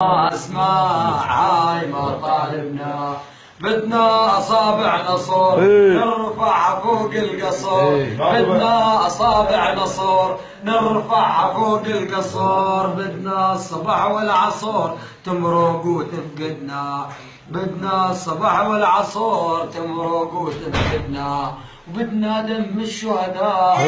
اسمع هاي مطالبنا، بدنا اصابع نصور نرفع فوق القصور، بدنا اصابع نصور نرفع فوق القصور، بدنا الصبح والعصور تمرق وتفقدنا، بدنا الصبح والعصور تمرق وتفقدنا، وبدنا دم الشهداء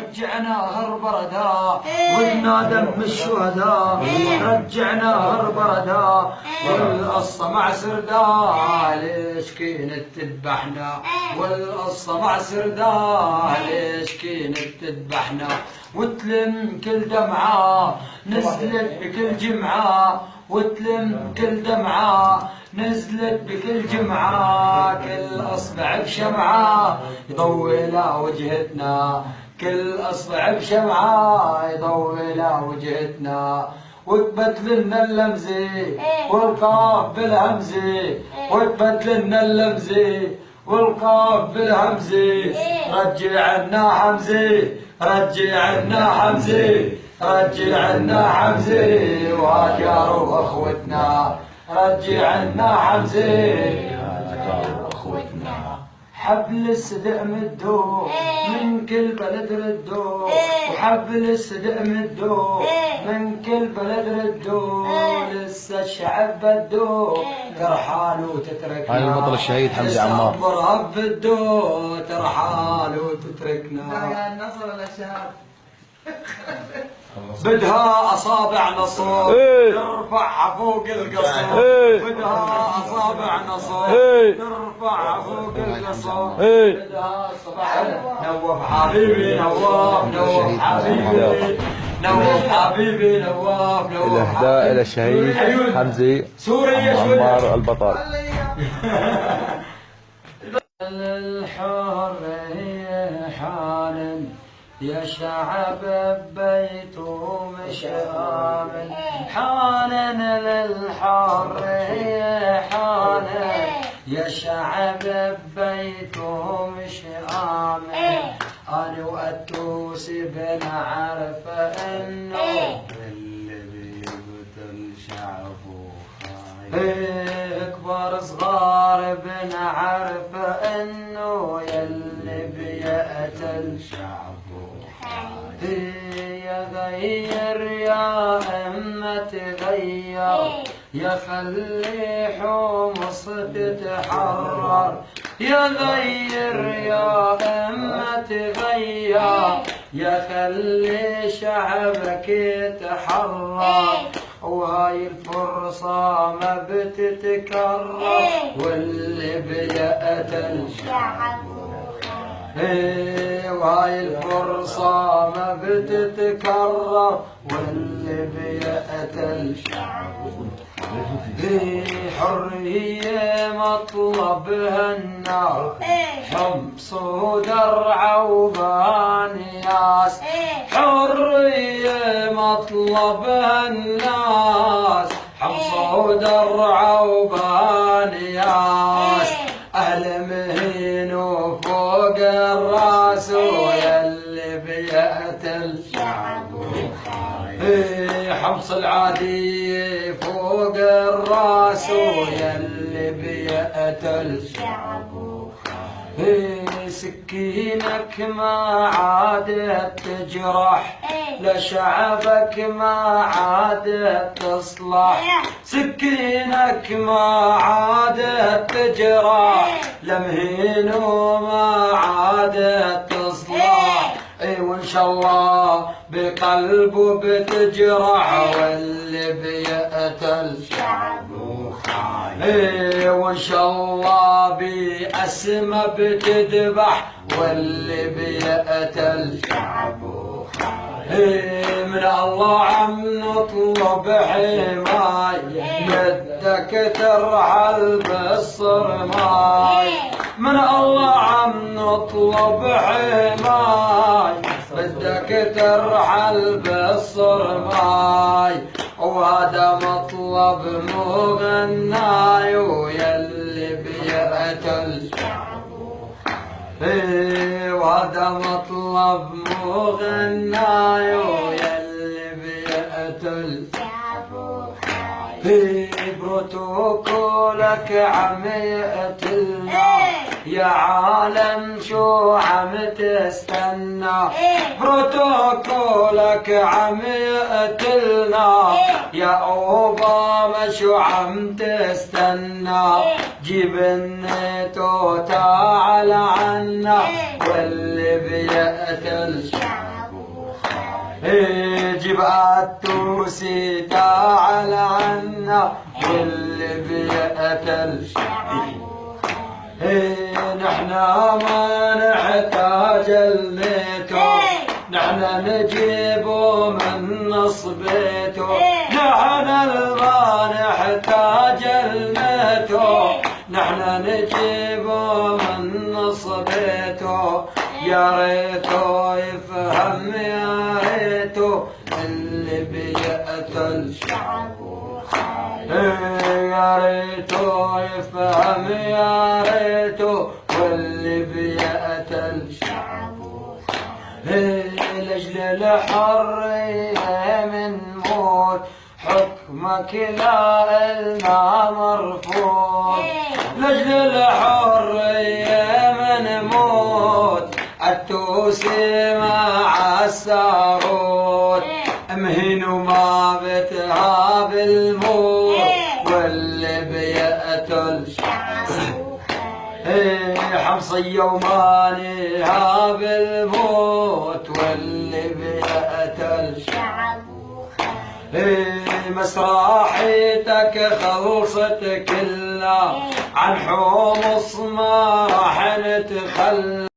رجعنا هرب رداء، بدنا دم الشهداء رجعنا هرب رداء، والقصة مع سرداء ليش كانت تذبحنا، والقصة مع سرداء ليش كانت تذبحنا، وتلم كل دمعة نزلت بكل جمعة، وتلم كل دمعة نزلت بكل جمعة، كل أصبع بشمعة يضوي وجهتنا، كل أصبع بشمعة يضوي وجهتنا، وثبت لنا اللمزة والقاف بالهمزة، وثبت لنا اللمزة والقاف بالهمزة، رجع لنا حمزة رجع لنا حمزة رجع لنا حمزة وهاجر واخوتنا، رجع لنا حمزة وهاجر واخوتنا، حبل الصدق مدو من كل بلد ردو، وحبل الصدق مدو من كل بلد ردو، لسه الشعب بدو ترحال وتتركنا، هاي البطل الشهيد حمزة عمار برهب بدو ترحال وتتركنا. يا النصر ولا الشهاب بدها أصابع نصر ترفع فوق القصر، بدها أصابع نصر ترفع فوق القصر، بدها صباح نوف حبيبي نواف نوف حبيبي نوف حبيبي نواف نوف الإهداء إلى الشهيد حمزة عمار البطل. الحرية حالا يا شعب بيته مش آمن، حانا للحرية حانا يا شعب بيته مش آمن، أنا وأتوسي بنعرف إنه اللي بيقتل شعبه خاين، كبار صغار بنعرف إنه يلي بيقتل شعبه يا غير يا اما تغير، يا خلي حمص تتحرر، يا غير يا اما تغير، يا خلي شعبك يتحرر، وهاي الفرصة ما بتتكرر، واللي بيقتل شعبه وهاي الفرصة ما بتتكرر، واللي بيقتل شعبه حرية مطلبها النار، حمص ودرع وبانياس، حرية مطلبها الناس، حمص ودرع وبانياس، أهل مهين وفوق الراس، ويلي بيقتل شعبه حمص العادي فوق الراس، ويلي بيقتل شعبه سكينك ما عادت تجرح، لشعبك ما عادت تصلح، سكينك ما عادت تجرح، لمهين وما عادت تصلح، وان شاء الله بقلبه بتجرح، واللي بيقتل شعبه خاين، وان شاء الله بأسمه بتذبح، واللي بيقتل شعبه خاين، من الله عم نطلب حماية، بدك ترحل بالصرماي، من الله عم نطلب حماية، بدك ترحل بالصرماي، وهذا مطلب مغناي، ويلي بيقتل شعبه وهذا مطلب مغناي، ويلي بيقتل شعبه في بروتوكولك عم يقتلنا يا عالم شو عم تستنى بروتوكولك عم يقتلنا يا اوباما شو عم تستنى جيب الناتو تعال عنا واللي بيقتل جيب التوسي تعال عنا واللي بيقتل نحنا ما نحتاج الناتو نحنا نجيبه من نصبيته نحنا ما نحتاج الناتو نحنا نجيبه من نصبيته يا ريتو يفهم يا ريتو اللي بيقتل شعبه يا ريتو يفهم يا ريتو واللي بيقتل شعبه لاجل الحرية من موت حكمك لا إلنا مرفوض لاجل الحرية من موت التوسي مع السارود مهين وما بتهاب الموت واللي بيقتل حمصية وما نهاب الموت واللي بيقتل مسرحيتك خلصت كلها عن حمص ما راح نتخلى